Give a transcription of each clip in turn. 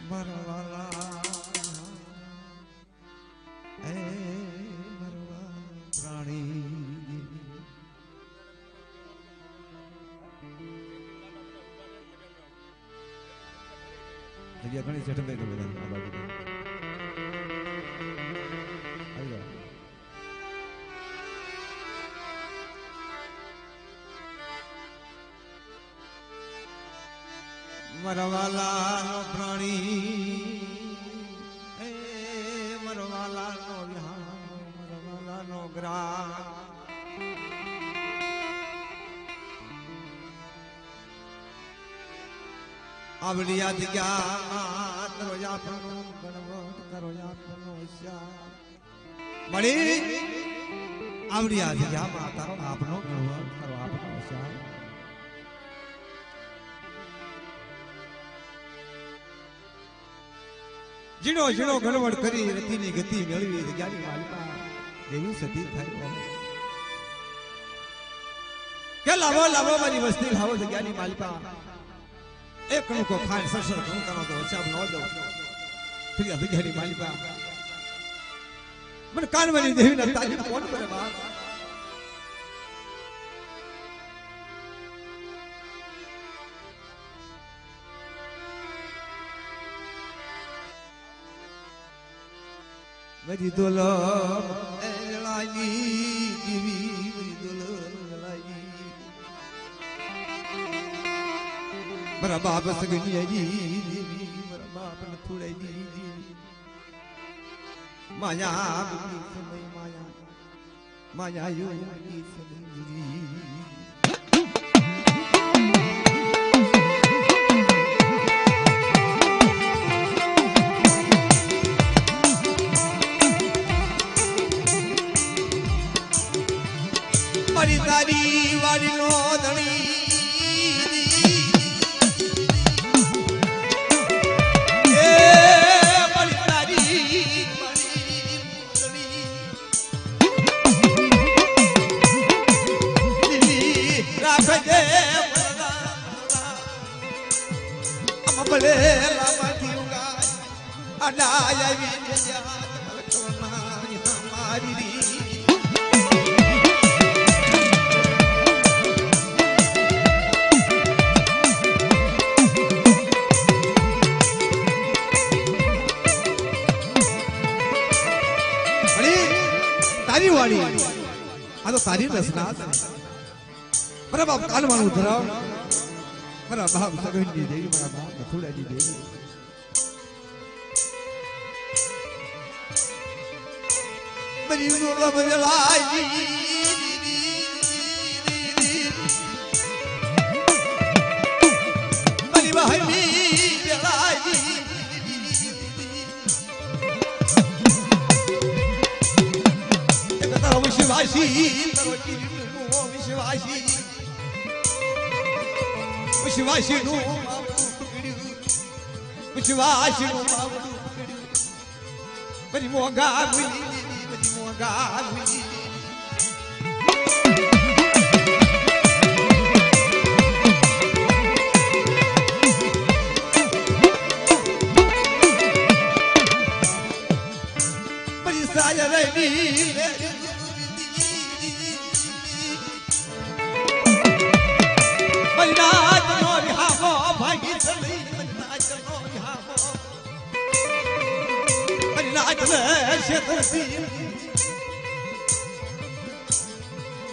મરવાલા એ મરવા પ્રાણી જગ્યા ઘણી છે ઠંડે ગમે આ બાજુ આવી જાઓ મરવાલા નો પ્રાણી એ મરવાલા નો વિહાર મરવાલા નો ગ્રામ આવડી યાદ ગયા કરો યાપનો ગણવત કરો યાપનો શ્યામ મળી આવડી યાદ ગયા માતારો આપનો ગણવત કરો આપનો શ્યામ જીણો જીણો ગણવડ કરી રતિની ગતિ મેળવી જગ્યાની માલિકા દેવી સતી થાય કે લાવો લાવો મારી વસ્તી લાવો જગ્યાની માલિકા એક કો ખાન સરસર કંકાનો તો હિસાબ ન દો ફરી જગ્યાની માલિકા મને કાનવાની દેવીના તાજી કોણ કરે બાપ Bagi dolam lagi divi bagi dolam lagi berapa segini aja berapa pentul aja maya semai maya maya yo sendiri તારી વાડી નો ધણી એ મારી તારી વાડી રાખજે અમબલે લામાથી ઉગા આડા આવી મારી તારી વાડી આ તો તારી રસના મારા બાપ કાનવાનું ધરાવ મારા બાપ સગનની દેવી મારા બાપ મથુરાની દેવી બની નોલા બદલાઈ બની બહાની બેલાઈ વિશ્વાસી વિશ્વાસી વિશ્વાસી નું વિશ્વાસી નું બધી મોગા બધી મોગા બધી સાય રહી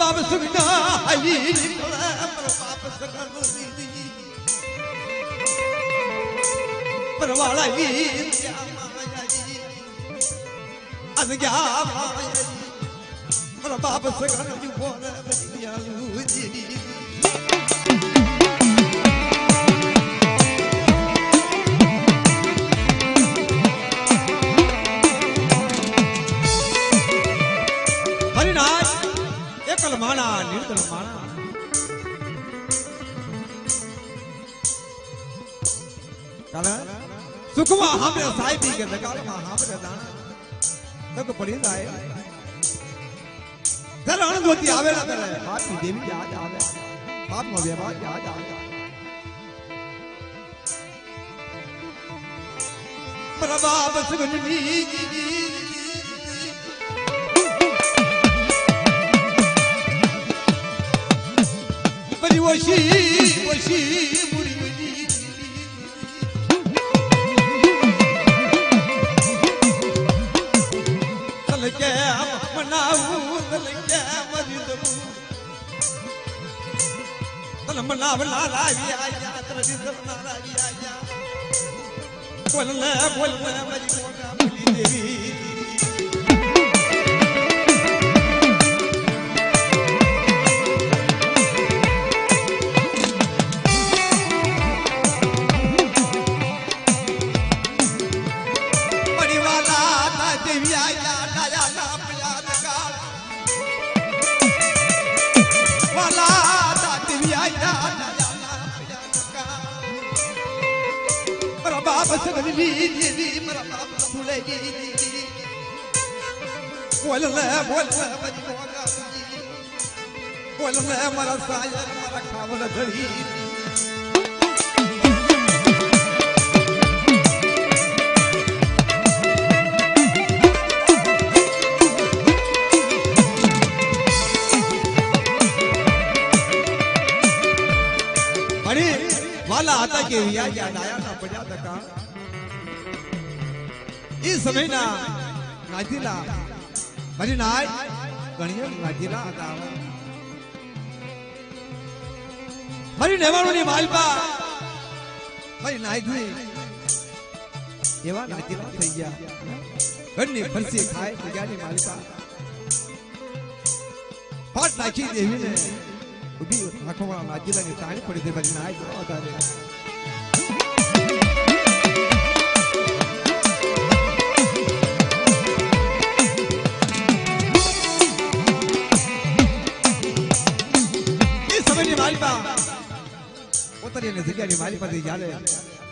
Baba sugna hayi baba sugna परवाला ही आज क्या મારા બાપ સગન જુ બોલ બિયાલુજી હરિનાથ એકલ માણા નિર્દલ માણા કાલા સુખમાં હામરે સાહેબી કે દગાળમાં હામરે દાણા તક પડી જાય ઘર અણગોતી આવે ના કરે બાપની દેવી યાદ આવે બાપનો વ્યવહાર યાદ આવે મારા બાપ સગનની બરી વશી મુડી તલકે મનાવું તલકે મરીદવું તલ મનાવ ના લાવી આયા તરદી ના લાવી આયા બોલને મરી મોગા બોલી દેવી બોલને મારા સાયર મારા ખાવલ ધરી વાલા હતા કે યાદ આયા ના પડ્યા તકા એ સમયના નાજીલા મારી નાય ગણિય નાજીલા હતા મારી નેવાણોની માલપા મારી નાયજી એવા નાજીલા થઈ ગયા ઘરની ફરસી ખાય જગ્યાની માલપા પાટ નાખી દેવીને ઉભી આંખોમાં નાજીલાની તાણી પડી દે મારી નાય વધારે પોતાની જગ્યાની માલિપાથી જ્યારે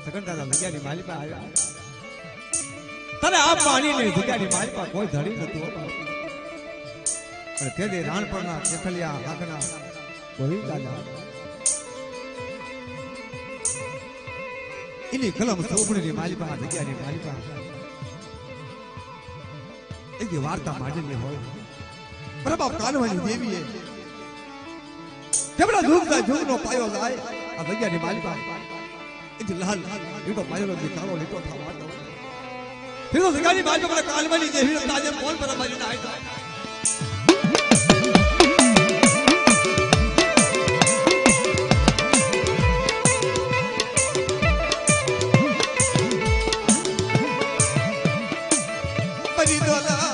સગનદાદા જગ્યાની માલિપા આવ્યા તારે આ પાણીની જગ્યાની માલિપા કોઈ ધડી નતું અને તે રાણપરના કેખલિયા હાકના કોઈ દાદા એની કલમ સોપડીની માલિપા જગ્યાની માલિપા એક વાર્તા માંડેલી હોય પ્રભાવ કાનવાની દેવીએ કેવડા ધૂમનો પાયો જાય આ જગ્યાની માલિકા એ લાલ એનો પાયો કાળો લીટો થવા દો ફિરો જગ્યાની માલિકા મને કાલવાની દેવી તાજે કોણ પર મારી ના આવી પરી દોલા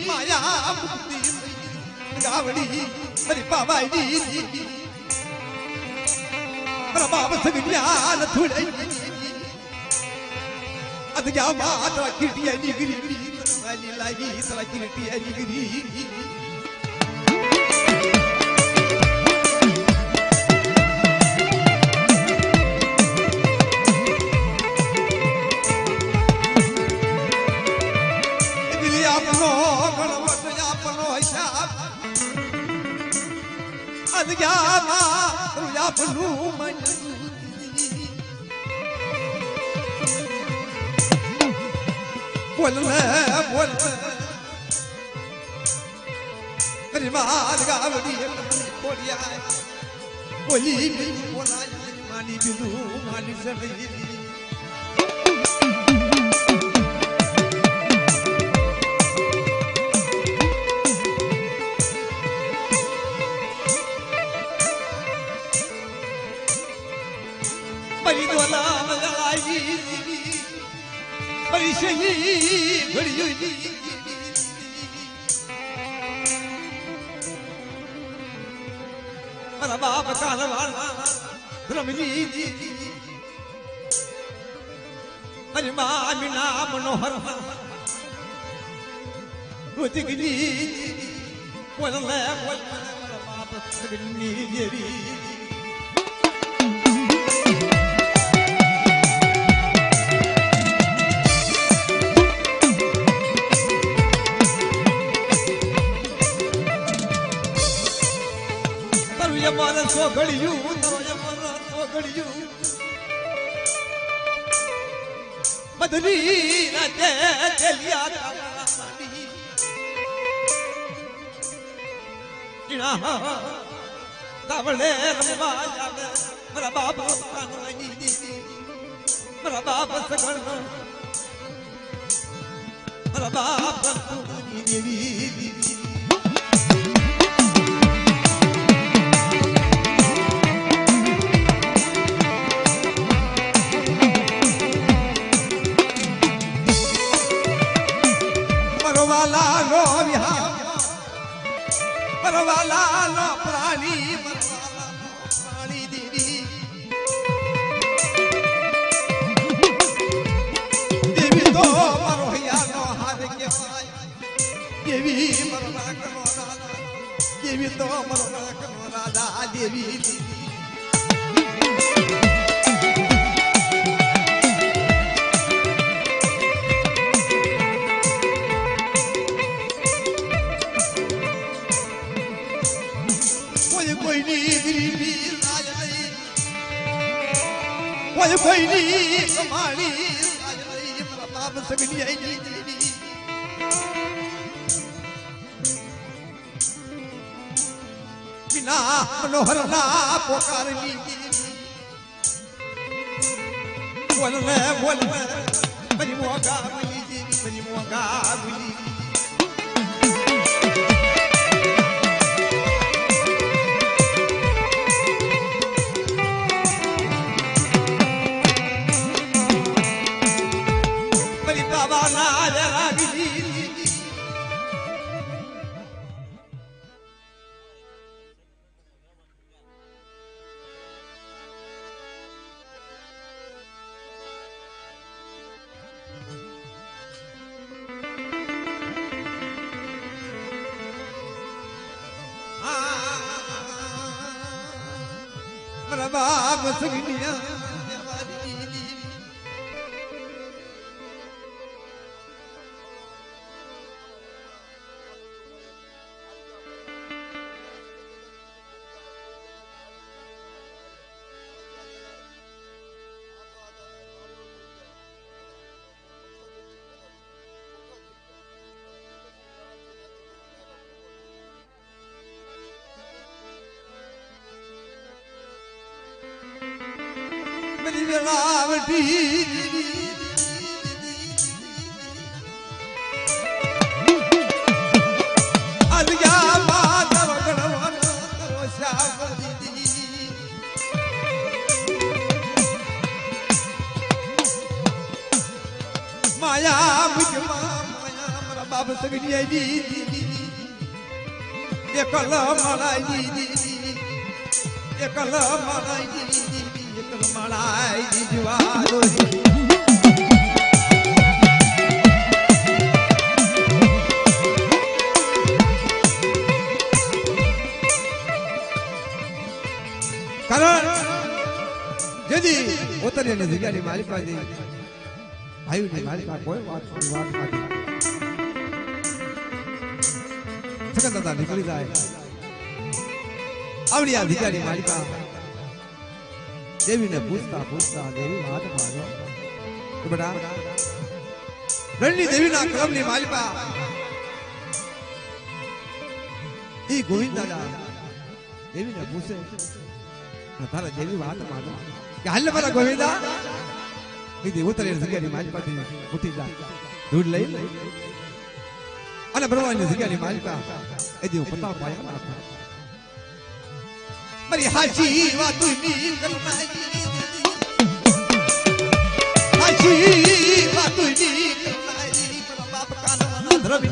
माया मुक्ति गावड़ी मेरी बाबाई मेरा बाप सगनियान थोड़े अद क्या बात किटिया निगरी वाली लागी तला किटिया निगरी અલગ્યામાં રૂયાપનું મન બોલ બોલ અરે માલ ગાવડી બોલિયા બોલી બોલાય માની બીલું માની સડી बड़ी दोला लगाई बड़ी शही घड़ी मेरा बाप कालवाला ब्रह्मजी अरे मां मीना मनोहर रुतिगनी बोल मेरा बाप सगनी देवी મારા સોગળિયું તારો મારા સોગળિયું બદલી ના દે દેલિયા તારાની જીણા તાવળે રમવા જાવે મારા બાપ કાનવાની દીદી મારા બાપ સગળનો મારા બાપ કાનવાની દેવી परवाला नो प्राणी देवी देवी तो मरोहिया नो हाथ के देवी मरना करो राधा देवी तो मरना करो राधा देवी कोई नहीं कमानी मेरा बाप सगनी आई बिना मनोहर ना पुकार ली बोल बनी मोगा बोली बाप सगनिया रावटी अलगा माधव गणवन करो शादी माया मुझ माया मेरा बाप सगनी आई दी एकल मलाई दी एकल मलाई दी मलाई जुआरो कारण यदि उतरे ने जगह मारी पास आयु ने मारी पास कोई बात नहीं सकन दादा निकली जाए આવડી અધિકારી માલિકા દેવીને પૂછતા પૂછતા દેવી વાત માનો તો બેટા રણની દેવીના ક્રમની માલિકા ઈ ગોવિંદ દાદા દેવીને પૂછે તારા દેવી વાત માનો કે હાલ મારા ગોવિંદા કીધી ઉતરે જગ્યાની માલિકાથી ઉઠી જા દૂધ લઈ અને બ્રહ્માની જગ્યાની માલિકા એ દી પતા પાયા નાખો મારી હાચી વાતુની કરનાઈ હાચી વાતુની કરનાઈ બાપ કાનના ધરવી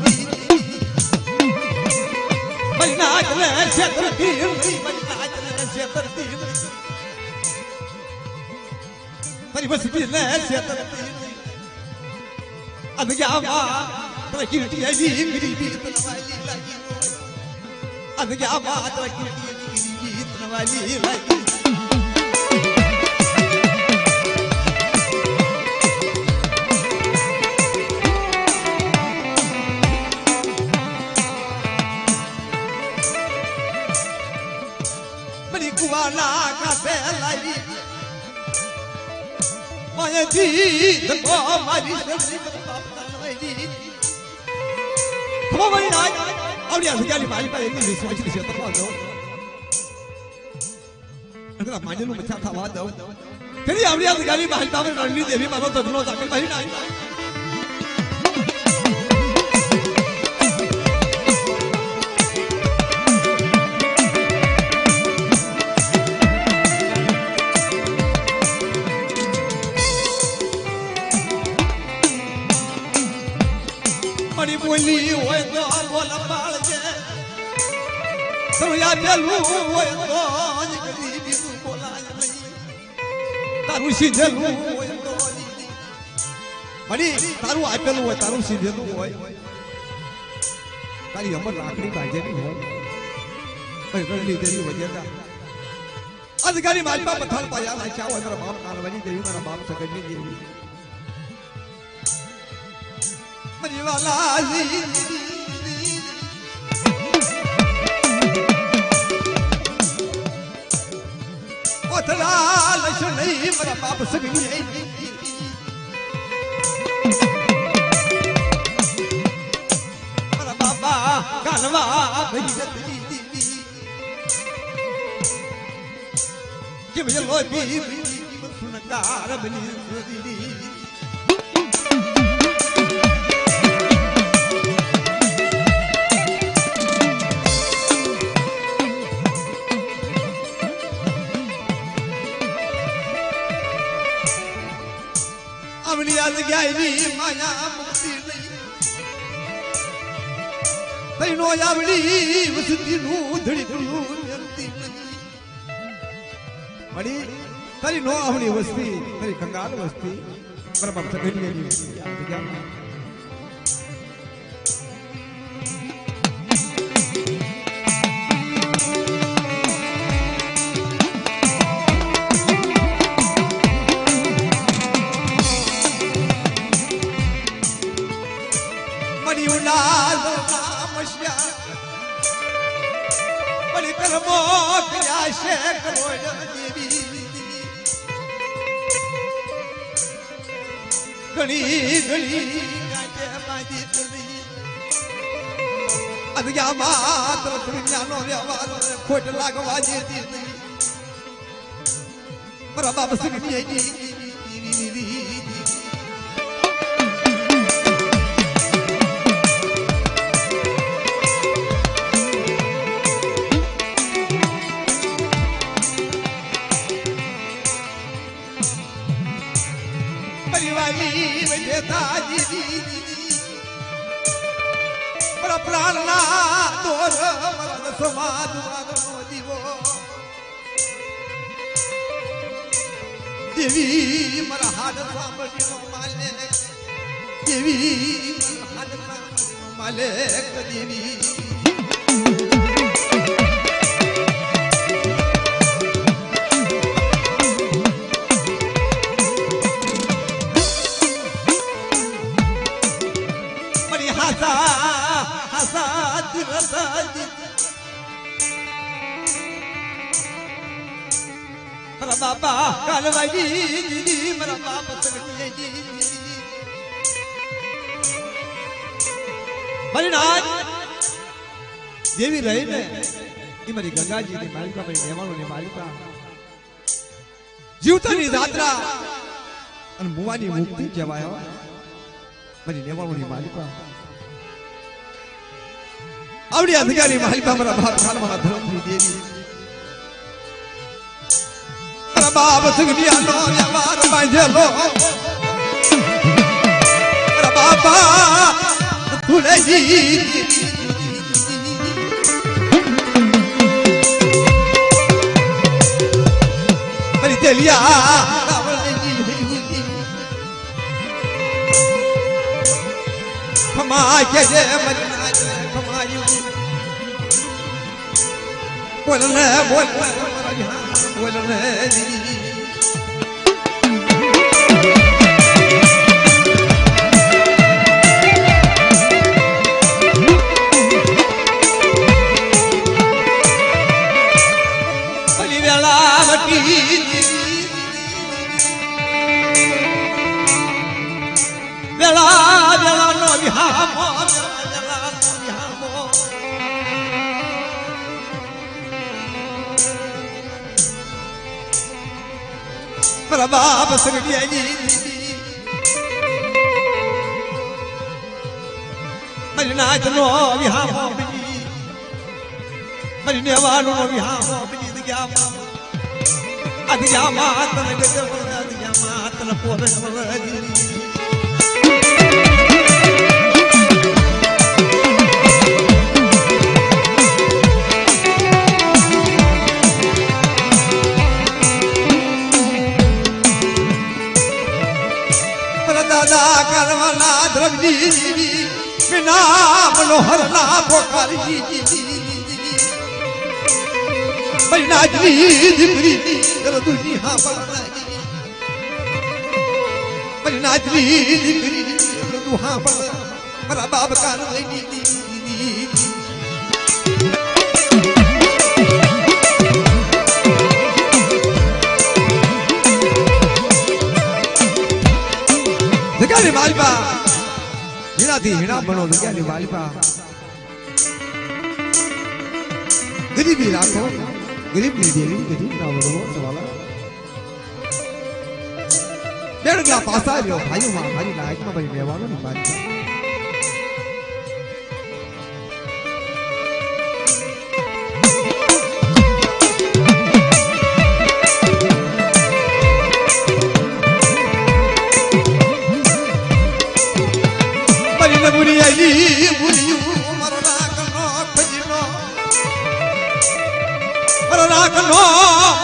મારી નાચ લે છેતરતી મારી નાચ લે છેતરતી મારી બસતી લે છેતરતી અધ્યામાં તને કીર્તિ આજી ગરીબી તનવાલી લાગી અધ્યામાં તને કીર્તિ ગરીબી તનવાલી લાગી બડી કુવાલા કાસે લાગી માયથી ધકો મારી શરદી ખબર પડી ના આવડી અધિકારી મારી પાસે એટલી વિશ્વાસ છે તપવા દો અગર માજનું મચ્છા થવા દો ફરી આવડી અધિકારી મારી પાસે રણની દેવી મારો તગનો જાકે ભાઈ ના બોલી હોય તો બોલ પાળજે તો યા પેલું હોય તો ગરીબી બોલાય નહીં તારું સીધેલું હોય તો મળી તારું આપેલું હોય તારું સીધેલું હોય તારી અમર લાકડી બાજેની હોય રણની દેવી વજેતા અધિકારી માલપા પથાલ પાયા લાચ્યા હોય મારા બાપ કાનવાની દેવી મારા બાપ સગડની દેવી વાલાજી ઓથરા લશ નહીં મારા બાપ સગી મારા બાપા કાનવા ભઈ કે ભઈ લોબી સુનકાર બની ગયાની માયા મુક્તિ નહીં તૈનો આવડી વસતી નું ધડીકું મેલતી નહીં મળી તારી નો આવડી વસ્તી તારી કંગાલ વસ્તી બરાબર સગડીની જગ્યા ઘણી ઘણી અધ્યા માત્ર દુનિયાનો વ્યવહાર ખોટ લાગવા જેતી મારા બાપ શ્રી પ્રાણના દોર સમાજ દીવો દેવી મારા હાથ સાંભળીનો માલિક દેવી મારા હાથ સાંભળીનો માલિક દેવી મારા બાપા કાલવાઈ મારા બાપા મારી નાચ જેવી રહી ને એ મારી ગંગાજી ની માલિકા મારી મહેમાનો ની માલિકા જીવતાની જાત્રા અને મુવાની મુક્તિ કહેવાય મારી મહેમાનો ની માલિકા આવડી અધિકારી માલિકા મારા બાપ કાલવાના ધર્મની દેવી મારા બાપ સુગનિયાનો વ્યવહાર બાંધેલો મારા બાપા તુલજી મારી તેલિયા ખમા કે જે મરના ખમાયું બોલને બોલ બોલને વેલા વેલા નો વિહામો વેલા નો વિહામો મારા બાપ સગડિયાની મારી નાચ નો વિહામો મારી નેવાનો નો વિહામો બીજી જગ્યા અધિયા માતન ગજે અધિયા માતન પોરે દાદા કરવાના દ્રવજી વિના મનોહર ના પોકારી મૈનાજી દીકરી દુની હા પાડી મૈનાજી દીકરી દુ હા પાડી મારા બાપ કાન લઈ જગ્યાની માલિકા હીણાથી હીણા બનો જગ્યાની માલિકા ગરીબી રાખો ગરીબની દેવી ગરીબ ના વડવો સવાલા બેડગલા પાસા રહ્યો ભાઈઓમાં મારી નાયકમાં ભાઈ રહેવાનો ની માલિકા રાખનો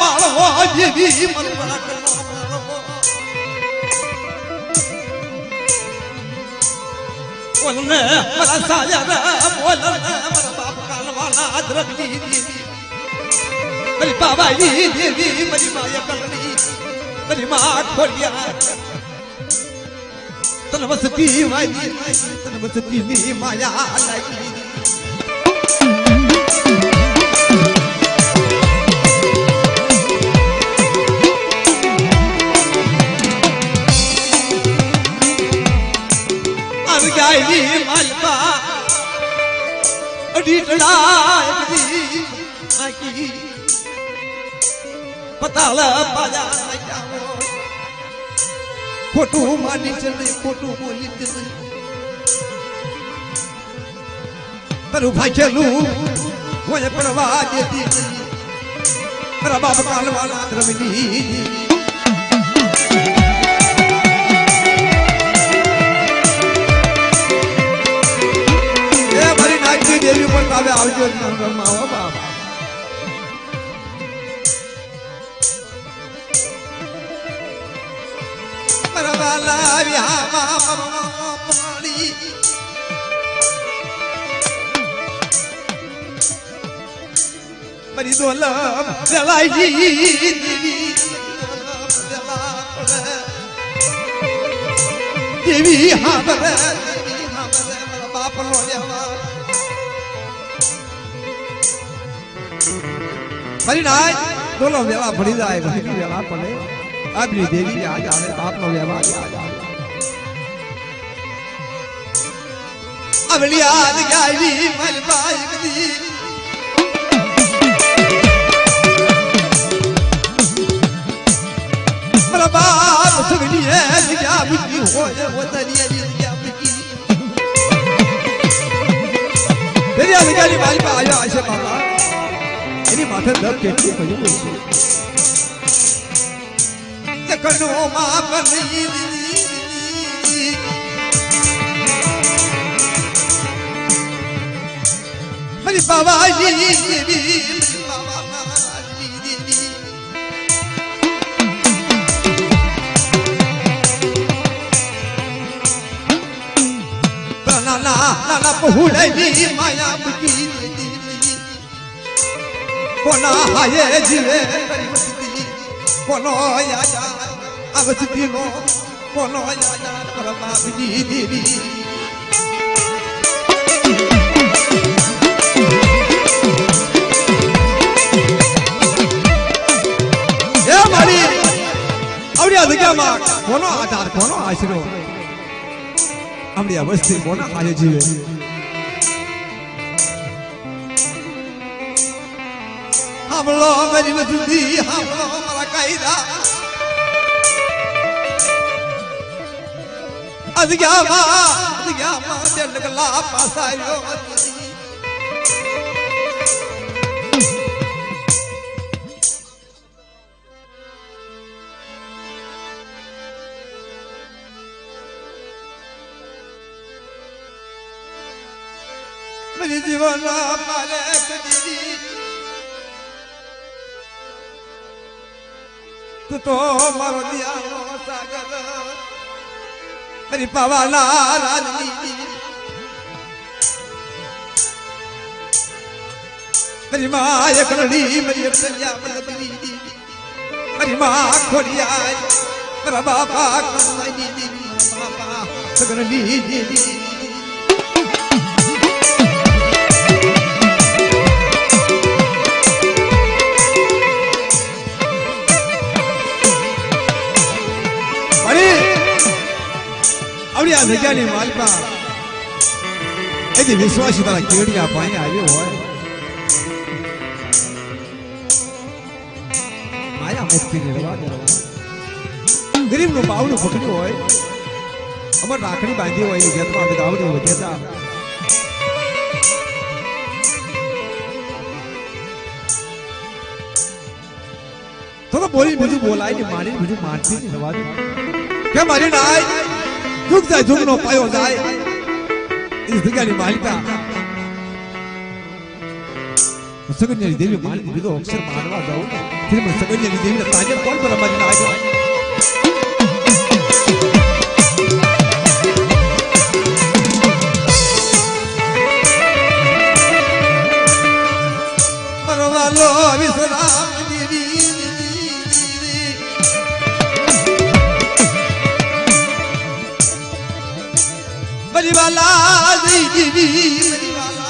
માળવો જીવી મન રાખનો બોલને મારા સાયા બોલને મારા બાપ કાલવાના દ્રગજી મારી બાબાઈ દેવી મારી માયા કરણી મારી માં ખોડિયા તન વસતી વાઈ તન વસતી ની માયા લાગી ગાયની માલપા અડીટડા એકદી આકી પતાળ બાજા જાવો ખોટું માની છે ને ખોટું બોલી છે તારું ભાઈલું હોય પડવા દેતી મારા બાપ કાલવાના દ્રવની દેવી પણ આવે આવજો નંબરમાં આવો બાબા પરવાલા વિહામા પાણી મરી દોલમ જલાઈજી દેવી હાબરે મારા બાપનો લેવા મારી નાય दोनों वेला भरी जाए भाई वेला पड़े अपनी देवी आ जावे बाप नो व्यवहार आ जावे अबली याद गाई मल बाइक दी मल बाप सगली है क्या बुद्धि हो वो तरिया जी क्या बुद्धि तेरी याद गाई मल बा आया ऐसे बाबा इनी माथे दब केटली पड़ी कनो माप नहीं मेरी बाबा जी नाना नाना बहुड़े माया बुकी कोना हाये जीवे कोनो यादा अवत दिलो कोनो यादा परमा जी देवी ये मारी आवड़िया दग्या मा कोनो आधार कोनो आश्रो आवड़िया वस्ती कोनो हाये जीवे हमलो मेरी मजदी हमलो मला कायदा अदग्या मा जलगला पासायो मेरी जीवन पाले कदी तो मारो दिया सागर मेरी पवाला राजनीति मेरी माँ एक लड़ी मेरी सैया बदली मेरी माँ खोलिया मेरा बाबा कमाई दी बाबा सगरली दी आवड़ी आ जगह ने मालपा एदी विश्वासी तारा केड़िया पाई आयो होय माया मुक्ति निर्वा गरीब नो बावडो पकड्यो होय अमर राखड़ी बांधी होय गेतमा गावडी वजेता तो बोली बिजू बोलाई ने मारी बिजू मारती नहीं रवा दे क्या मारी ना आई दुख जाए दुख नो पायो जाए इस दुनिया की मालिका सगन्या देवी मालिक भी तो अक्षर मानवा जाओ फिर मैं सगन्या देवी का ताजे कौन पर हमारी ना आएगा मरवालो विश्राम देवी मरीवाला देवी मरीवाला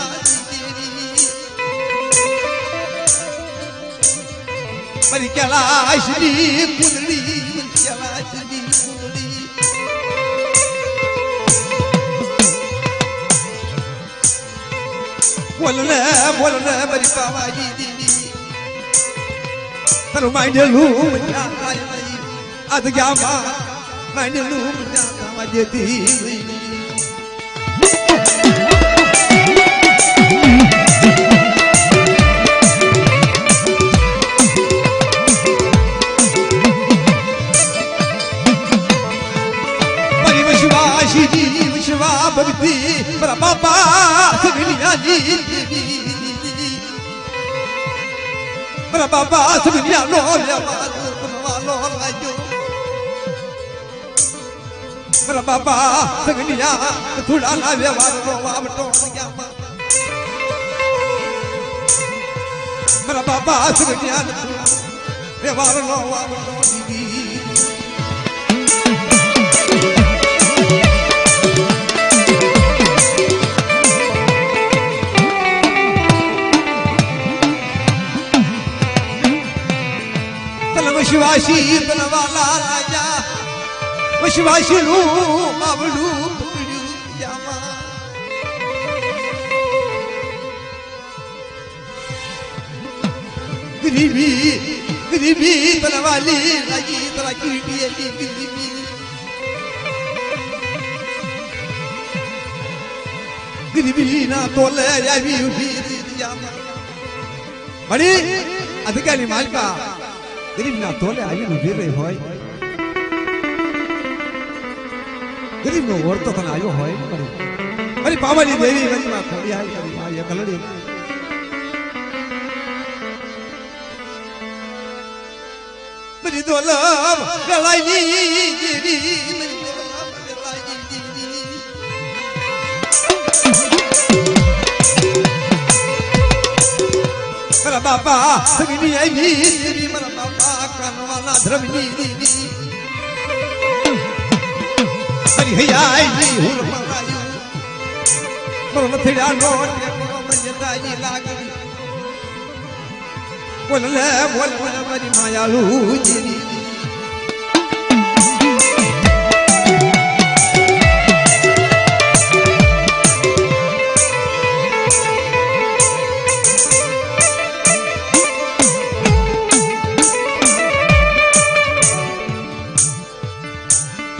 मरी कैलाश दी कुंडली कैलाश दी कुंडली बोलने बोलने मरी बाबा जी दीदी तनु माइंड लू मजा आई आज क्या मां माइंड लू मजा मजे दी भक्ति मेरा बाबा सगलिया जी मेरा बाबा सगलिया लो लो लाजो मेरा बाबा सगलिया थोड़ा ना व्यवहार लो आवटो क्या मेरा बाबा सगलिया व्यवहार लो आवटो दीदी વિશ્વાસી બનવાલા રાજા વિશ્વાસી નું માવડું પકડ્યું જામા ગરીબી બનવાલી રાજી તરા કીડી ગરીબી ગરીબી ના તોલે આવી ઉભી જામા બડી અધિકારી માલકા ગરીબ ના તોલે આવીને ઉભી રહી હોય ગરીબ નો વર્તો તને આવ્યો હોય મારી પાવાની દેવી મારી માં ખોડી આવી કરી માં એ કલડી મારી દોલમ ગળાઈ જીરી મારી દોલમ ગળાઈ જીરી મારા બાપા સગીની આવી જીરી મારા બાપા કાનવાના ધ્રમની હૈયાઈ હુર પરાયું મરો નથડા નો ટેકો મજદાઈ લાગી બોલ લે બોલ બોલ મારી માયાલુ જીરી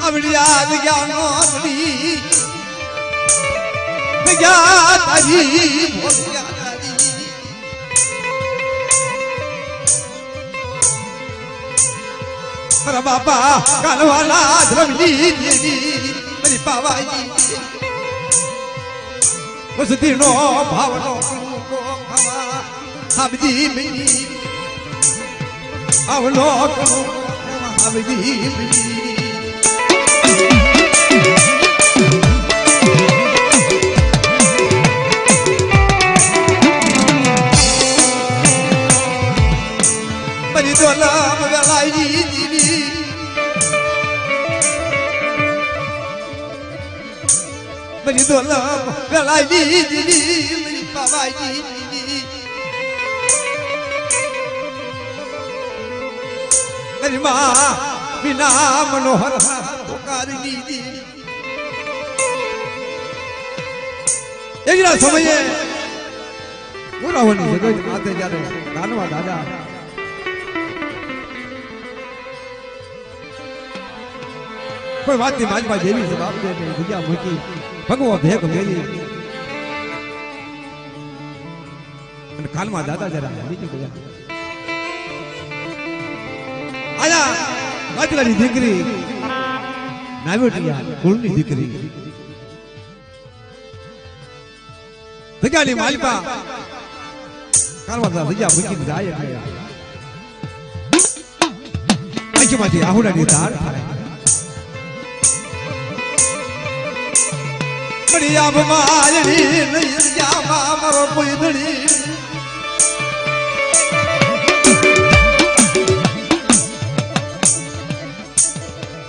આવડિયા વિજ્ઞાનો મળી વિજ્ઞા તારી ભોગ્યા તારી મારા બાપા કાનવાલા ધ્રમની દેવી મારી પાવાઈ વસતીનો ભાવનો કો ખાવા હાબજી મિની આવનો કો હાબજી મિની મારી દોલમ વેલાઈ દીવી મારી દોલમ વેલાઈ દીવી મારી પાવાઈ દીવી મારી માં વિના મનોહર પોકારી દીધી એકલા સમયે પુરાવાની જગત માથે જ્યારે કાનવા દાદા કોઈ વાતની માજમાં જેવી જવાબ દે જગ્યા મૂકી ભગવો ભેગ મેલી અને કાનમાં દાદા જરા નીકળી ગયા આયા વાતલાની દીકરી નાવેટિયા કુળની દીકરી જગ્યાની માલિકા કાનમાં જગ્યા મૂકીને જાય આંખમાંથી આહુડાની ધાર થાય મરિયા બમાયડી નહીં જામા મારો પોઈદડી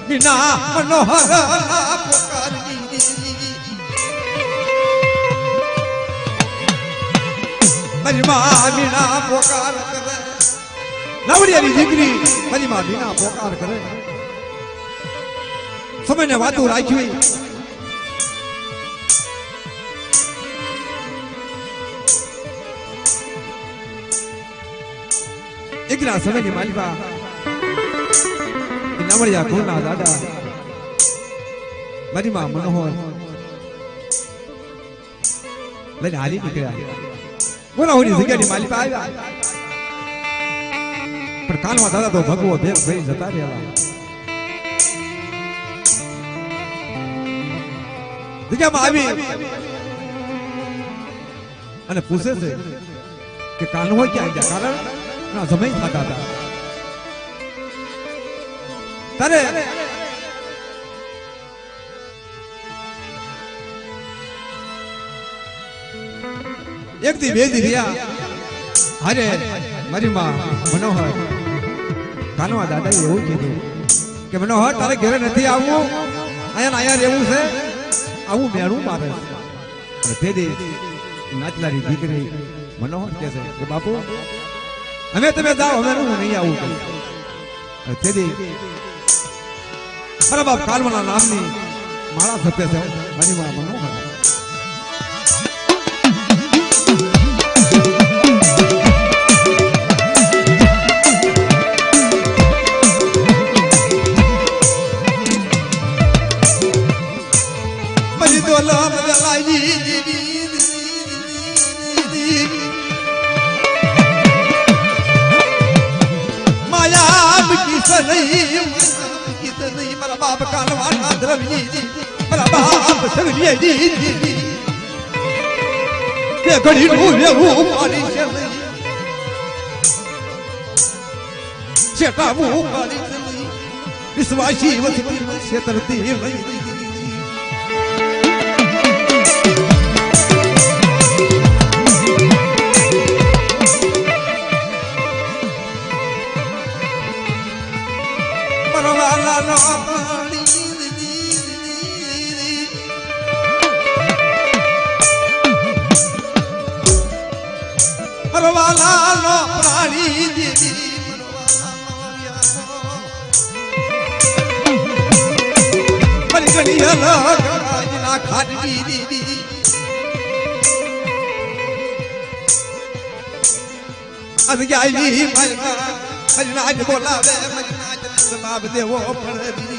વિના મનોહર પોકારી મારી માં વિના પોકાર કરે નવડિયાની દીકરી મારી માં વિના પોકાર કરે સમયને વાતું રાખી એકના સમયની માલિકા નવડિયા કુળના દાદા મારી માં મનોહર લઈને હાલી નીકળ્યા બોલાવવાની જગ્યાની માલિકા આવ્યા પણ કાનમાં દાદા તો ભગવો ભેગ ભરી જતા રહ્યા જગ્યામાં આવી અને પૂછે છે કે કાનવો ક્યાં ગયા કારણ ના જમાઈ થતા હતા તારે એક દી બે દી રહ્યા અરે મારી માં મનોહર કાનવા દાદાએ એવું કીધું કે મનોહર તારે ઘરે નથી આવવું અહીંયા રહેવું છે આવું મેળું મારે અને તે દી નાચલાની દીકરી મનોહર કહે છે કે બાપુ અમે તમે જાઓ અમે હું નહીં આવું તેથી મારા બાપ કાલવાના નામની માળા જપે છે મારી માં મનોહર મરી તો લામ લાઈ नहीं मेरा बाप कालवाना द्रव्य मेरा बाप सगलिए ये घड़ी रे वो पानी चेता वो पानी विश्वासी वती से तरती मरवाला नो पानी मरवाला नो प्राणी मरी गणी ना खाटी अद गई मजना आज बोलावे मजना जवाब देवो पड़दी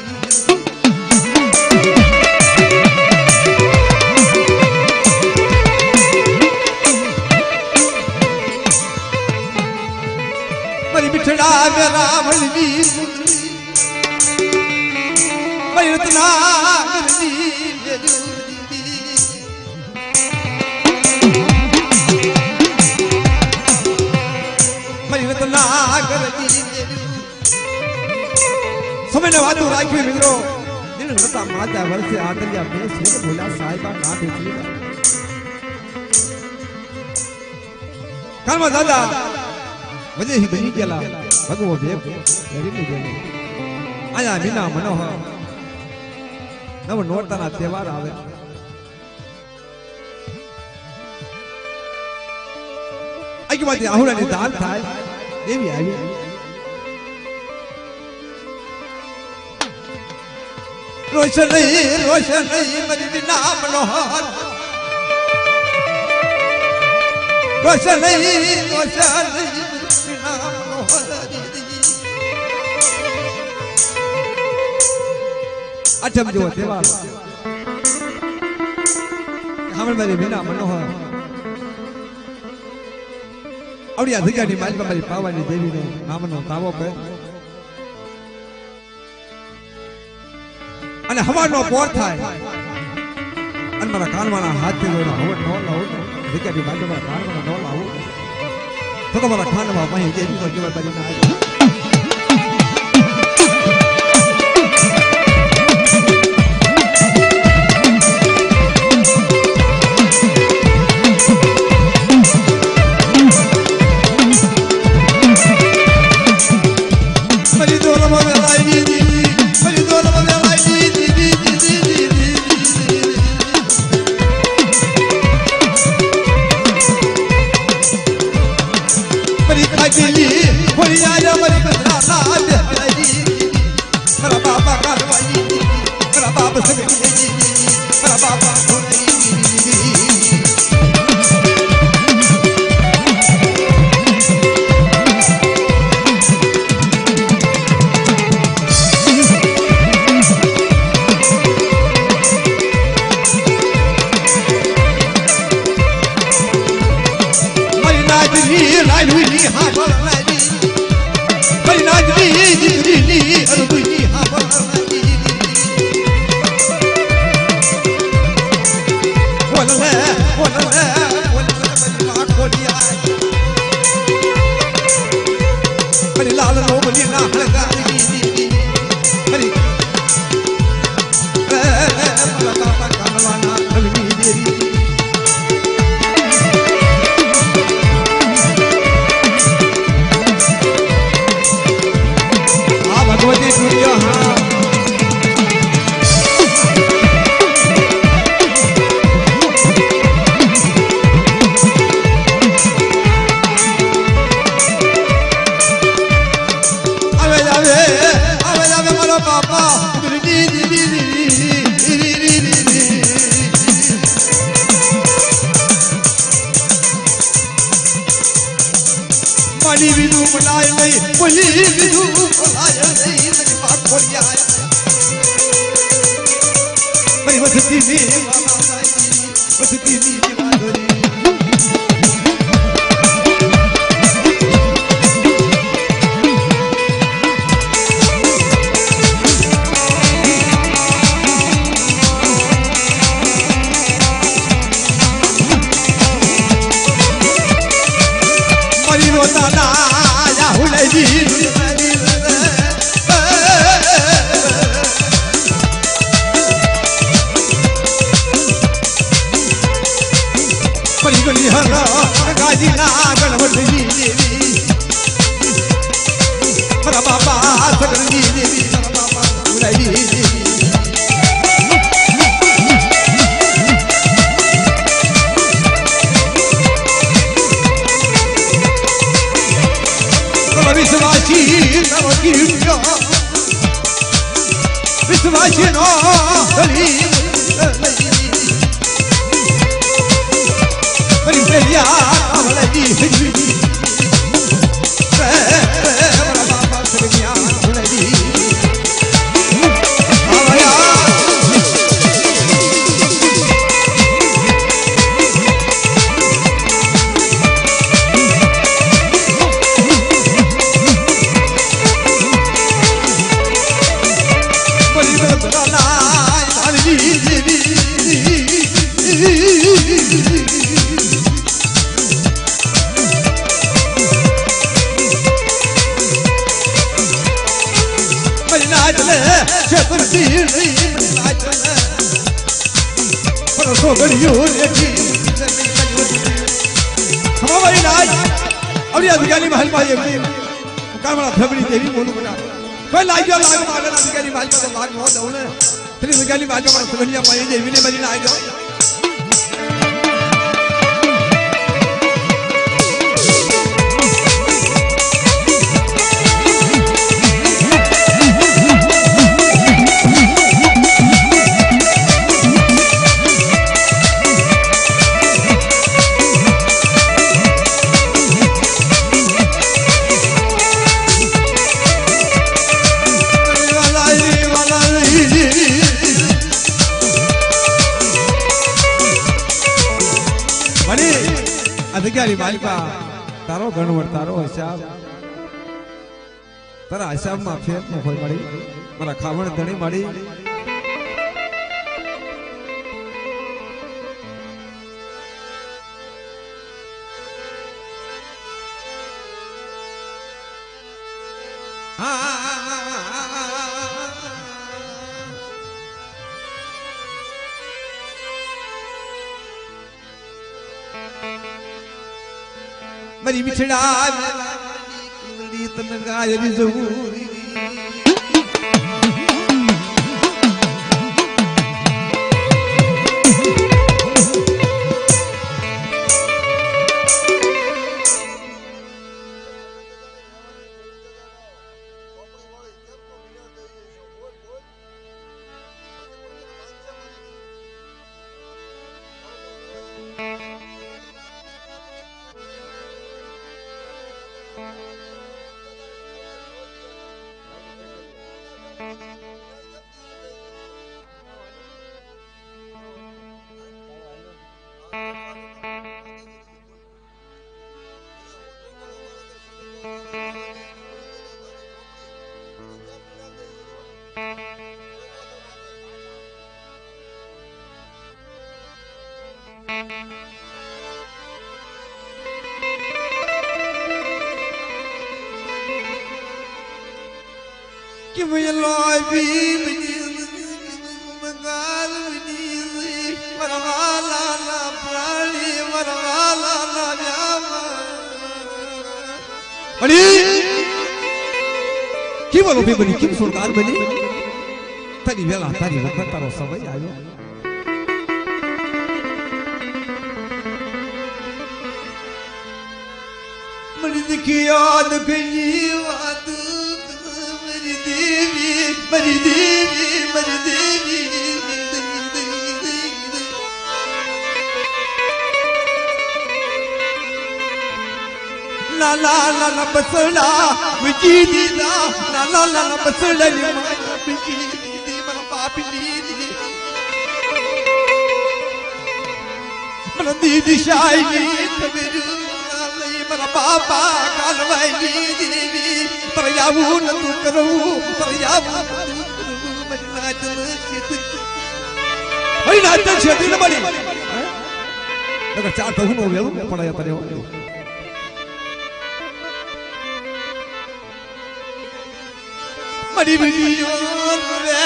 मरी बिछड़ा मेरा भलवी मरी रत्ना मरी रत्ना समय ने वादू राखी मित्रों दिन नता माता वर्षे आदरिया में से बोला साहिबा ना बेचली कर्म दादा वजह ही बनी गेला भगवो देव एरी ने गेले आया बिना मनोहर नव नोरताना तहेवार आवे आगे माते आहुरानी दान थाय देवी आई रोशन नहीं मरी बिना मनोहर रोशन नहीं बिना मनोहर अठम जो तहेवार हमर मरी बिना मनोहर आवड़ी अधिकारी माल पर मरी पावानी देवी नो नामनो तावो पे અને હવાનો પોર થાય અને મારા કાનવાના હાથથી જોઈને હવન નો લાવું વિકેટી બાજુ મારા કાનવાના નો લાવું તો મારા કાનમાં પાણી દેવી નો કેવા બાજુ ના આવી મરી દોલ મને લાવી મરી દોલ મને दिल्ली कोई आया मरी बदला नाद हरी मेरा बाबा कालवाई मेरा बाप सगली मेरा बाबा हाँ बोलनी बड़ी नाजनी जितनी अरुनी हाँ बोलनी बोलने बड़ी माँ खोलिया बड़ी लाल लो बड़ी नाहर गाली बड़ी बाबा कालवाना कलमी देवी भगवती सूर्य हाँ अवे બાપા મારી વિદુ મનાય નહીં બોલી વિદુ બોલાય નહીં મારી વાત બોલ્યા મારી વસતી ની વસતી ની વાદરી વિશ્વાસનો મારી પહેલ્યા આવડી બાપા સગન્યા આવડી અધિકારી માલિકા તારો ગણવટ તારો હિસાબ તારા હિસાબમાં ફેર ન હોય મળી મારા ખાવણ ધણી મળી મારી મિઠડા કુંવરી તને ગાયરી જરૂરી कि मुझे लॉबी मंगाल मरवाला ना प्राणी मरवाला ना व्यामा बड़ी की बोलो भी बनी किम सुरकार बनी तारी वेला तारी वक्त तारो समय आयो मरी दिखी याद गई बात मेरी देवी मरी देवी मरी देवी लाला लाला बसड़ा मुझी दीदा लाला लाला बसड़ा मुझी दीदी मेरा बाप दीदी मेरा दीदी शाही तबरू मेरा बाबा कालवाई दीदी पर यावू न तू करू पर यावू न तू करू मेरी नाचन से भाई नाचन से दिन बड़ी अगर चार तो हो गया पड़ा जाता नहीं मरी वीडियो रे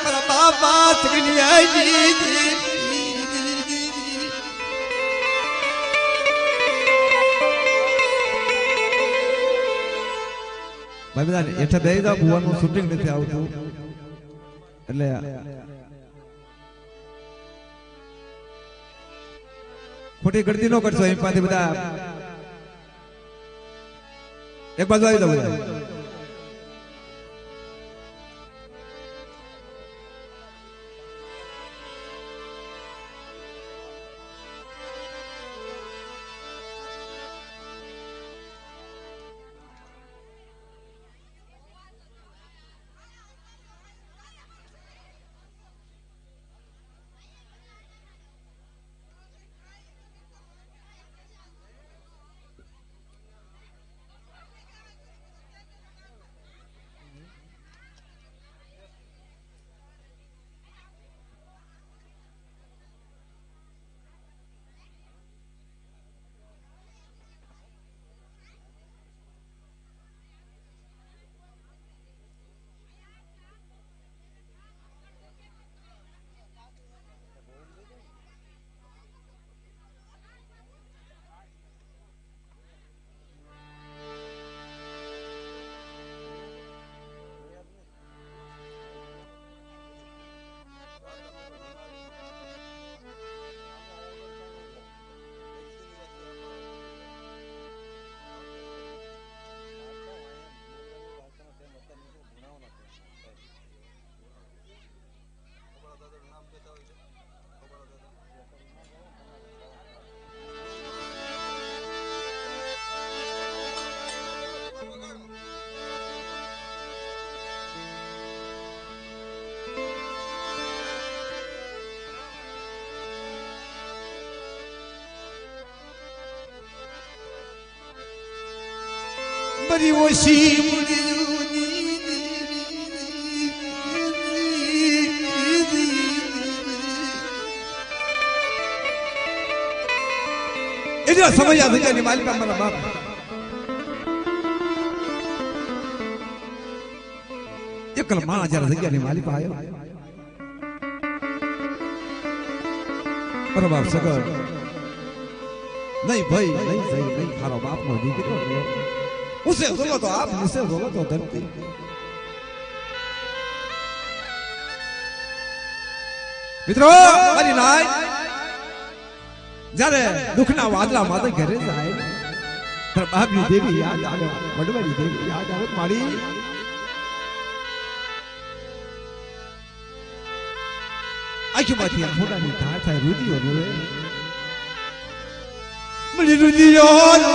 मेरा बाबा तगलिया जी ભાઈ બધા એઠા બેહી જાવ ભુવાનું શૂટિંગ નથી આવતું એટલે ખોટી ગળતી ન કરશો એમ પાસે બધા એક બાજુ આવી જાવ બધા मरी वशी इधर समझ आ गया निमाली का हमारा बाप ये कल माना जरा गया निमाली का आया अरे बाप सगर नहीं भाई नहीं सही नहीं खारा बाप मोदी के उसे बोलो तो आप मुझसे बोलो तो धरती मित्रों मारी नाय जारे दुखना वादला माता घरे जाए पर बाबी देवी याद आवे वडवारी देवी याद आवे मारी आखी बाती थोड़ा नहीं था था रुदी और रोए मरी रुदी और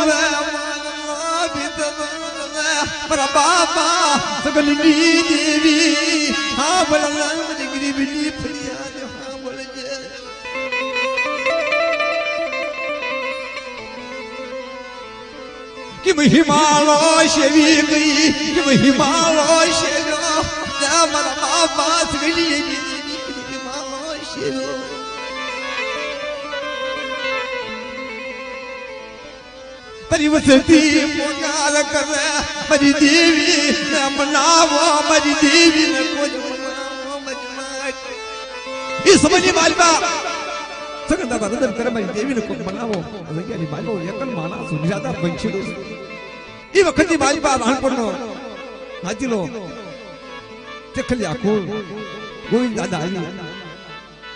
मेरा बाबा सगली देवी हाँ बोला मेरी गरीबी फरियाद हाँ बोले कि मैं हिमालय से भी गई कि मैं हिमालय से गया मेरा बाबा सगली हिमालय से परिवसती पुकार कर मरी देवी न मनावो मरी देवी न कुछ मनावो मजमात इस मनी मालवा सगन दादा दर कर मरी देवी न कुछ मनावो अगेनी मालवा एकल माना सुनिजादा पंछीडो ई वखती मालवा नानपणनो हाजीलो चखलिया को गोविंद दादा आई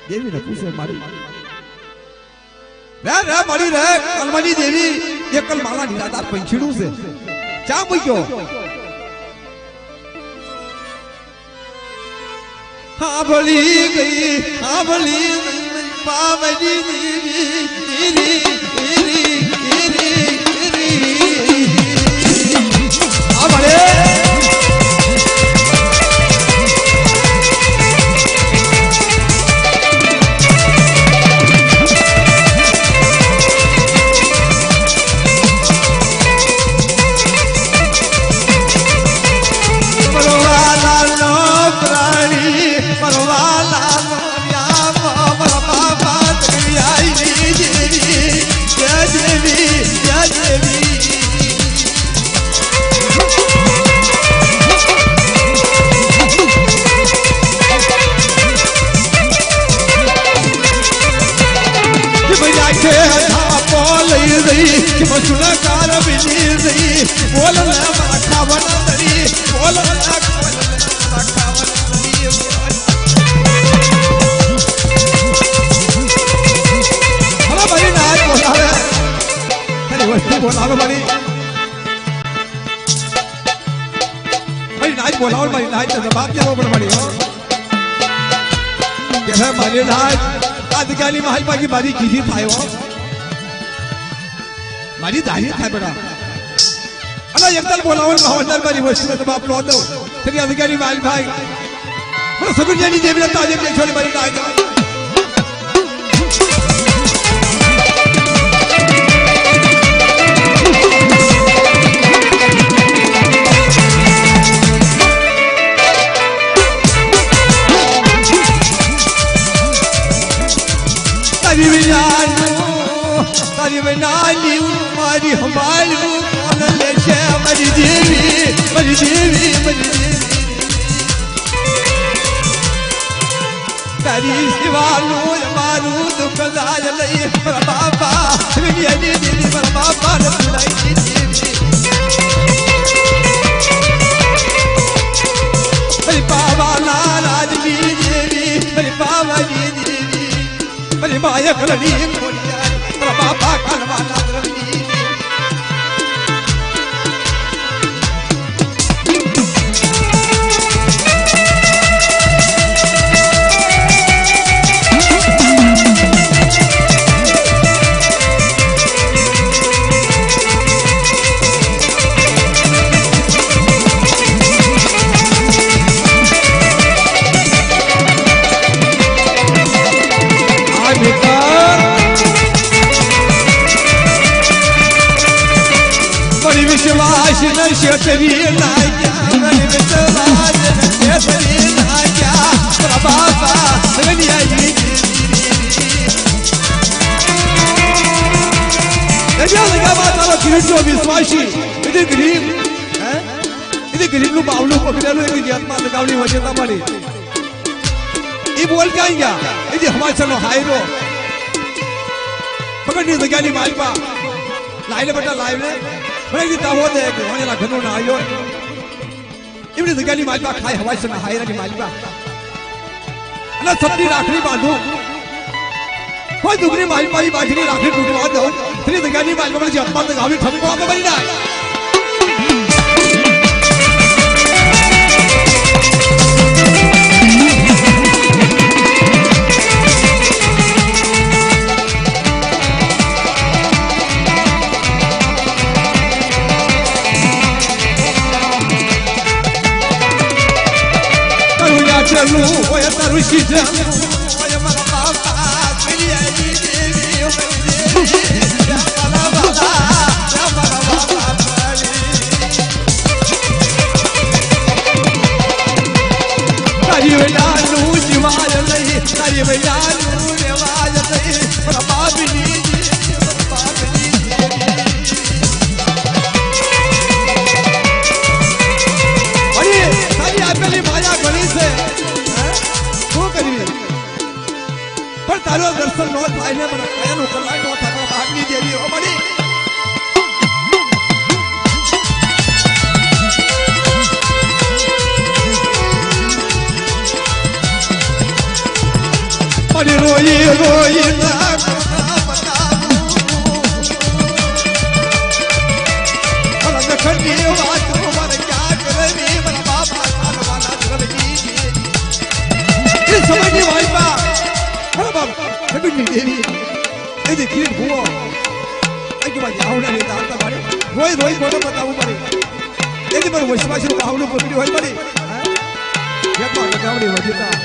देवी न पूछे मारी रे रे मारी रे कलमनी देवी ये कल माला निराधार पंछीड़ू से चा मुक्यो हाँ बोली गई हाँ बोली पावनी बोलाओ मारी नाच तो जवाब देवो पण मारी हो के मारी नाच आजकाली महल पाकी बारी किधी थायो मारी दाही थाय बडा अला एकदल बोलावण भावंदर मारी वस्तू तो बाप लो दो तरी अधिकारी माल भाई पण सगळी जणी जेबला ताजे के छोरी मारी नाच तारी बनाली मारी हमारी कौन ले छे मरी देवी मरी देवी मरी देवी तारी सिवालो मारू दुख दाज लई पर बाबा दुनिया दी देवी पर बाबा रतुलाई देवी मरी बाबा नाराज दी देवी मरी बाबा दी देवी मरी माया कलनी बाबा कलवाला रवि विश्वास न शेतरी नाक्या विश्वास न शेतरी नाक्या बाबा दुनिया ये लगा बात आलो किरण जो विश्वासी इधर गरीब नु बावलो पकड़लो एक आत्मा लगावली वजह मारी ई बोल क्या गया इधर हमारे चलो हायरो पकड़नी जगानी मालपा लाइले बेटा लाइले बड़े दी तावो दे के होने ला घनो ना आयो इबड़ी जगानी मालपा खाए हवाई से हायरा की मालपा अना सबनी राखड़ी बांधो कोई दुगरी मालपा ही बाजरी राखड़ी टूटवा दो तेरी जगानी मालपा में जब तक गावी ठमको आप बनी ना चलू वो या तरुषी चलू वो या मरा बाबा दुनिया की देवी या मरा बाबा तारी वैलानू जीवाल नहीं तारी वैलानू नेवाल नहीं मरा बाबी अरे तारी आपली माया गणी से पर तारो दर्शन नो थाय ने मना काया नो कलाई नो था भागनी देवी ओ बड़ी बड़ी रोई रोई ना बता भला देखनी बात तुम्हारे क्या करे मेरा बाबा वाला रवि રોય રોય કોને બતાવવું પડે એની પર વસવાસનું બાવડું પકડ્યું હોય પડે જેમાં લગાવડી વધીતા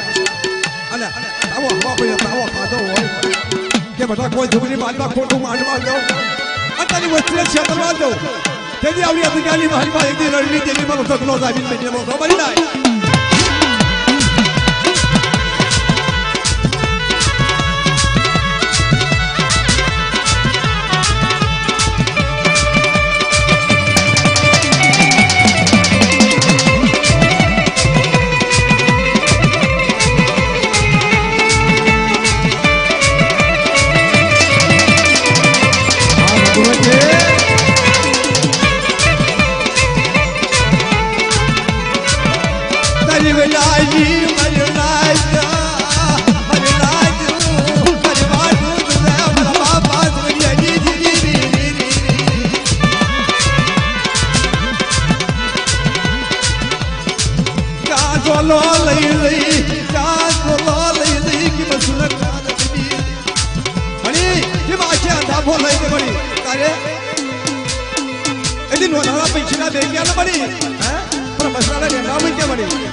અને આવો હવા પડ્યો આવો ખાધો હોય કે બધા કોઈ ધૂમની માલમાં ખોટું માંડવા દો અત્યારની વસ્તુને ક્ષેત્રમાં દો તેની આવડી અધિકારી માલમાં એકદી રણની દેવીમાં સગનો સાબિત બની મોકો બની જાય પૈસા દે ગયા બની પણ મસાલા ડેંડા મૂકે બની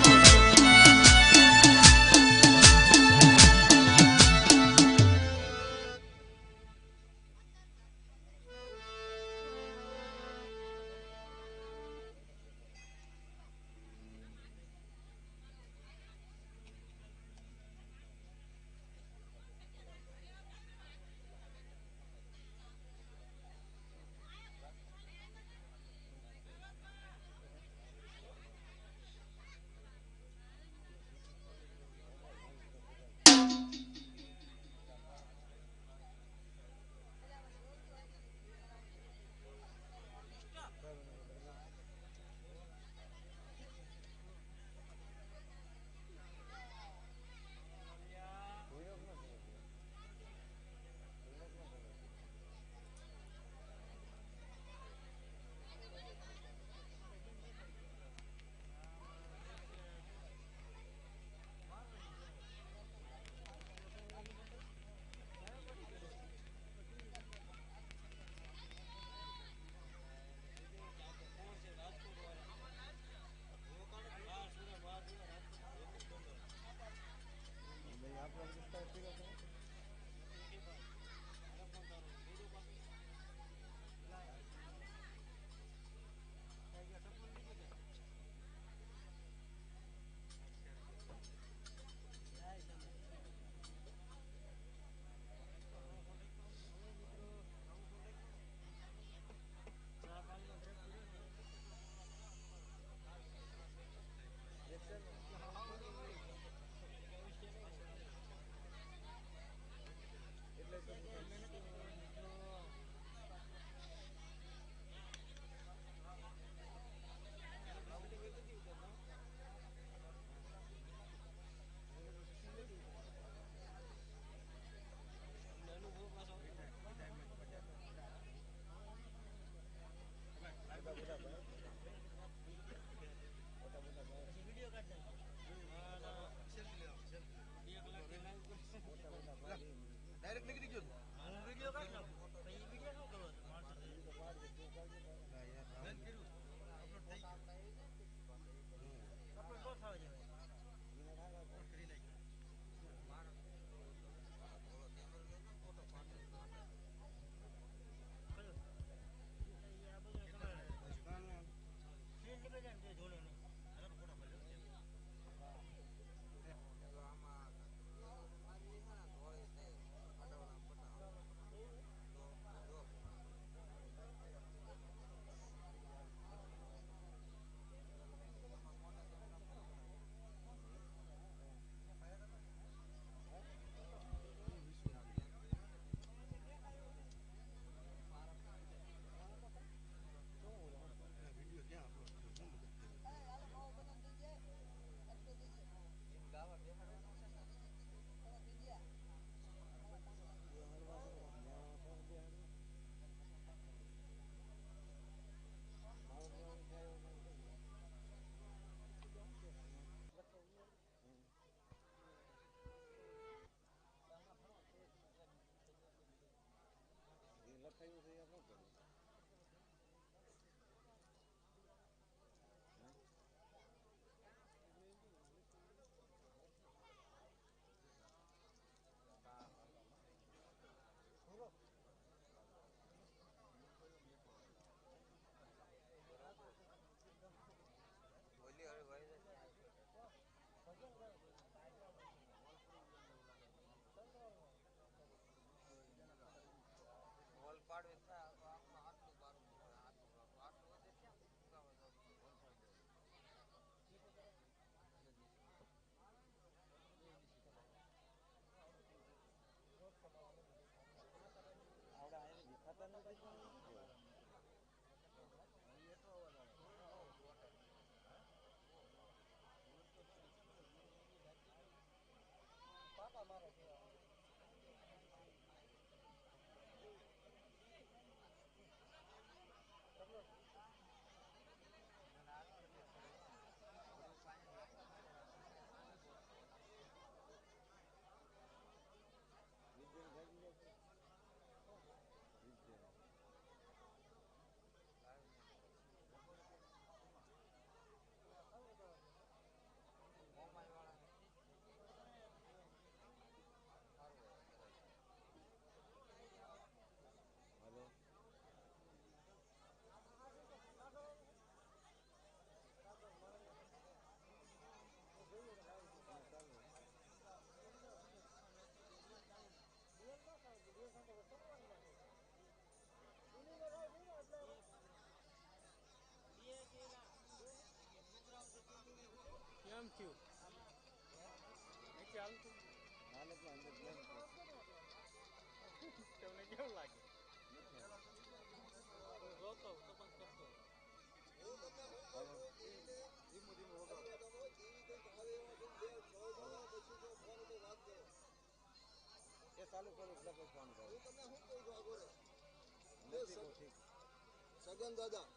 સગન દાદા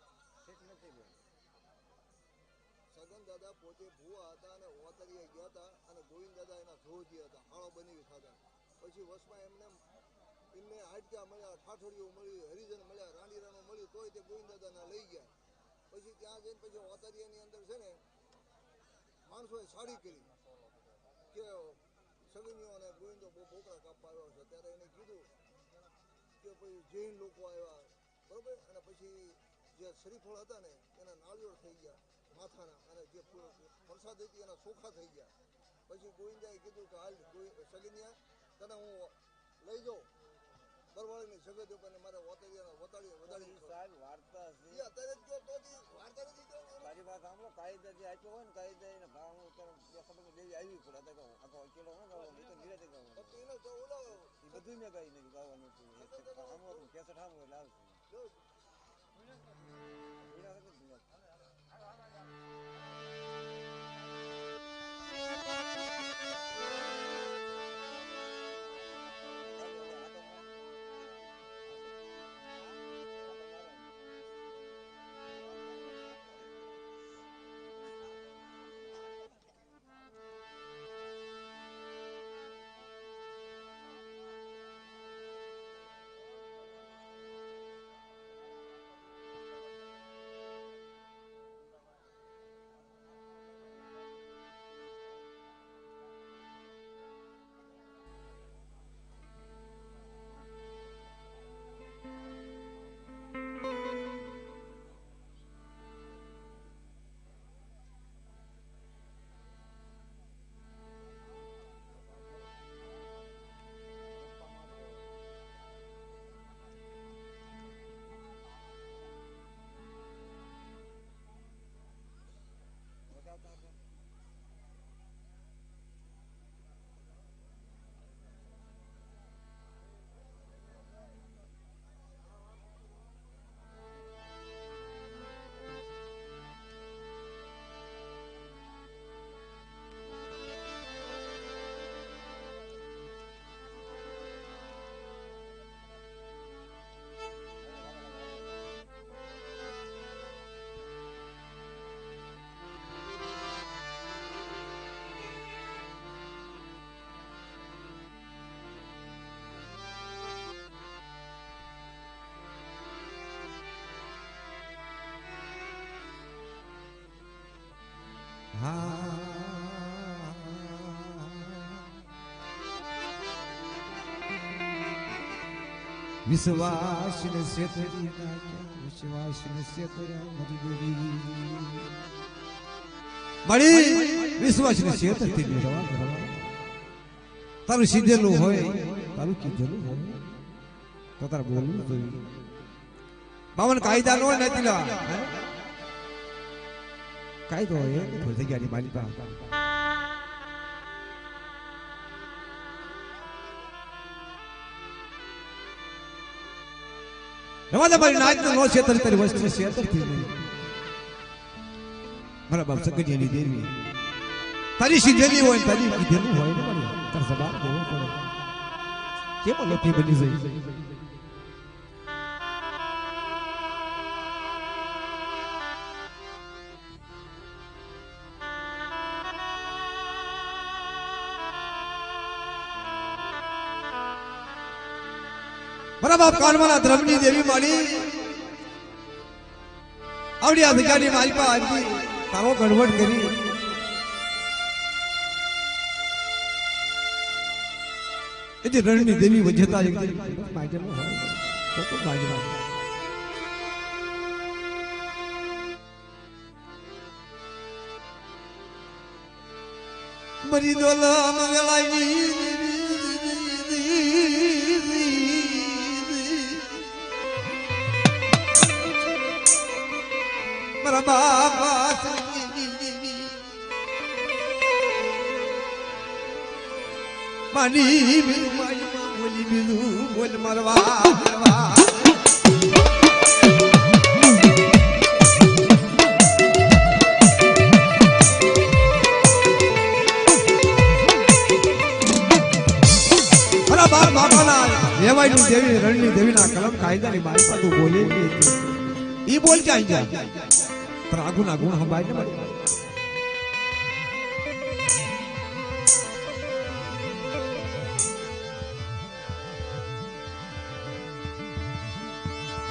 સગન દાદા પોતે ભૂવા હતા અને ઓતરીએ ગયા હતા અને ગોવિંદ દાદા એના જોજી હતા હાળો બની ખાતા પછી વસમાં એમને હાડક્યા મળ્યા ઠાઠોડીઓ મળી હરિજન મળ્યા રાણીરાનો મળ્યું તોય તે ગોવિંદ દાદાના લઈ ગયા પછી ત્યાં જઈને પછી ઓતરિયાની અંદર છે ને માણસોએ સાડી કરી કે સગનીઓ અને ગોવિંદો બહુ બોકડા કાપવા આવ્યો છે ત્યારે એને કીધું કે પછી જૈન લોકો આવ્યા બરોબર અને પછી જે શરીફળ હતા ને એના નાળિયેર થઈ ગયા માથાના અને જે પ્રસાદ હતી એના ચોખા થઈ ગયા પછી ગોવિંદાએ કીધું કે હાલ સગનિયા તને હું લઈ જાઉં બરવાળીની જગત ઉપર મારે વતાડીને વધારી સાહેબ વાર્તા છે અત્યારે જ તો વાર્તા નથી મારી વાત સાંભળો કાયદા જે આપ્યો હોય ને કાયદા એને ભાવ ખબર દેવી આવી પડે આખો અકેલો હોય ગાવાનું એ તો નિરાતે ગાવાનું એ બધું મેં ગાઈ નથી ગાવાનું સાંભળો કેસેટ સાંભળો એટલે આવશે વિશ્વાસ ને સેતરી વિશ્વાસ ને સેતરા મળી વિશ્વાસ ને સેતરથી નિર્વાહ કરવા તારું સીધેલું હોય તારું કીધેલું હોય તો તારે બોલવું જોઈએ બાવન કાયદા નો નથી લા કાયદો એ થોડી જગ્યાની મારી પાસે રવા મારી નાચ નો છેતર તારી વસ્તુ છેતર થી નહીં મારા બાપ સગનિયાની દેવી તારી સીધેલી હોય તારી કીધેલું હોય ને મારી તાર જવાબ દેવો પડે કેમ લોટી બની જાય મારા બાપ કાનવાલા ધર્મની દેવી મારી આવડી આ જગ્યાની મારી પાસે આવી તારો કન્વર્ટ કરી એ જે રણની દેવી વજ્જતા મરી દોલા મંગલાઈ મારા બાપા માની બીજું મારી બોલી બીજું બોલ મરવા મરવા બાર બાપાના રેવાઈની દેવી રણની દેવીના કલમ કાયદાની મારી પાસે બોલે ઈ બોલ ક્યાં ગયા ત્રાગુના ગુણ હંભાઈ ને મારી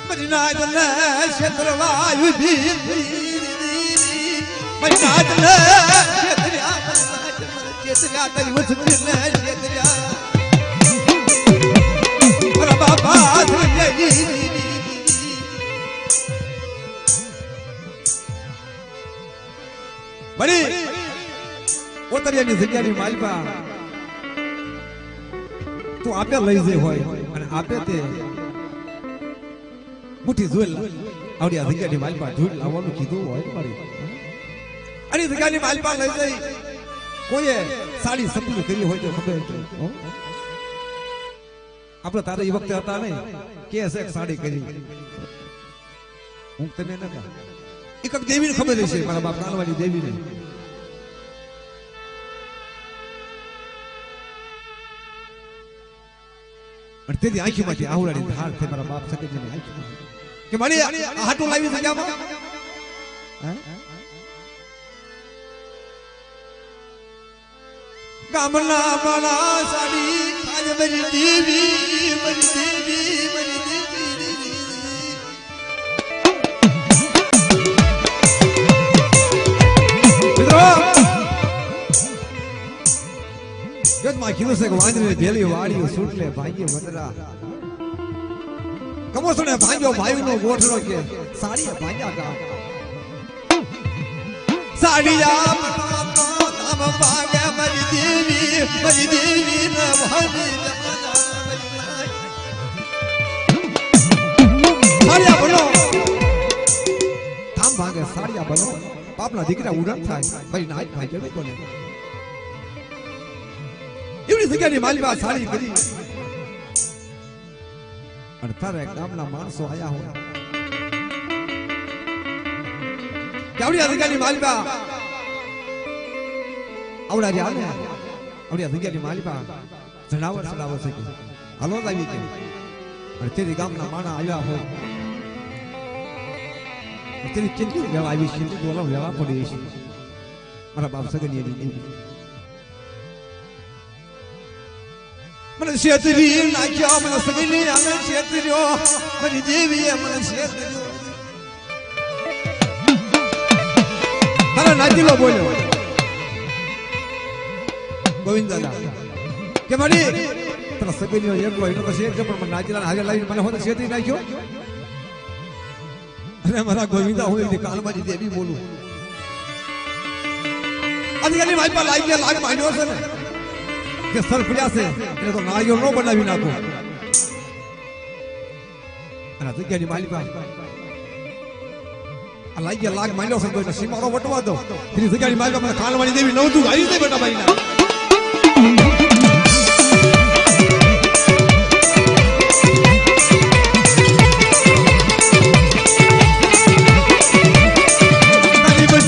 મરીનાદને ક્ષેત્રવાયુ ધી મરીનાદને ક્ષેત્ર્યા તરી વસને ક્ષેત્ર્યા બાબા બડી ઓતરિયાની જગ્યાની માલપા તું આપે લઈ જઈ હોય અને આપે તે મુઠી જોઈ આવડી આ જગ્યાની માલપા જોઈ લાવવાનું કીધું હોય મારી અને જગ્યાની માલપા લઈ જઈ કોઈએ સાડી સપલી કરી હોય તો ખબર આપણે તારે એ વખતે હતા નહીં કે છે સાડી કરી હું તને નતા એક દેવીને ખબર છે મારા બાપ નાનવાડી દેવીને અને તેની આંખીમાંથી આહુડાની ધાર થઈ મારા બાપ સકેજીની આંખીમાં કે મારી હાટું લાવી જગ્યામાં ગામના મારા સાડી આજ મારી દેવી મારી દેવી મારી દેવી મિત્રો જગમાં કીધું છે કે વાંદરી ભેલી વાડીઓ સૂટલે ભાગ્ય વદરા કમોસણે ભાગ્યો ભાઈનો ગોઠલો કે સાડીએ ભાગ્યા ગામ સાડીયા નામ ભાગે મારી દેવી ના ભાગી સાડિયા બનો થામ ભાગે સાડિયા બનો બાપના દીકરા ઉડન થાય ભાઈ નાચ ભાઈ કેવી બોલે એવડી જગ્યાની માલિકા સાડી કરી અને તારે ગામના માણસો આયા હોય કેવડી જગ્યાની માલિકા આવડા જે આવે આવડી જગ્યાની માલિકા જણાવર ચડાવો છે કે હાલો આવી કે અને તેરી ગામના માણા આવ્યા હોય તેરી કેટલી લેવા આવી છે બોલાવ લેવા પડી છે મારા બાપ સગની એની મને છેતરી નાખ્યા મને સગની આને છેતર્યો મારી દેવીએ મને છેતર્યો મારા નાજીલો બોલ્યો ગોવિંદ દાદા કે મારી તને સગીનો એકલો એનો તો શેર છે પણ નાજીલાને હાજર લાવીને મને હોત છેતરી નાખ્યો અરે મારા ગોવિંદા હું એની કાલમાજી દેવી બોલું આજકાલની મારી પાસે લાગી ગયા લાગ માંડ્યો છે ને કે સર પડ્યા છે એને તો નાળિયો ન બનાવી નાખો અને જગ્યાની માલિકા આ લાગ્યા લાગ માંડ્યો છે તો સીમાડો વટવા દો એની જગ્યાની માલિકા મને કાલમાજી દેવી નવતું આવી દે બેટા ભાઈ ના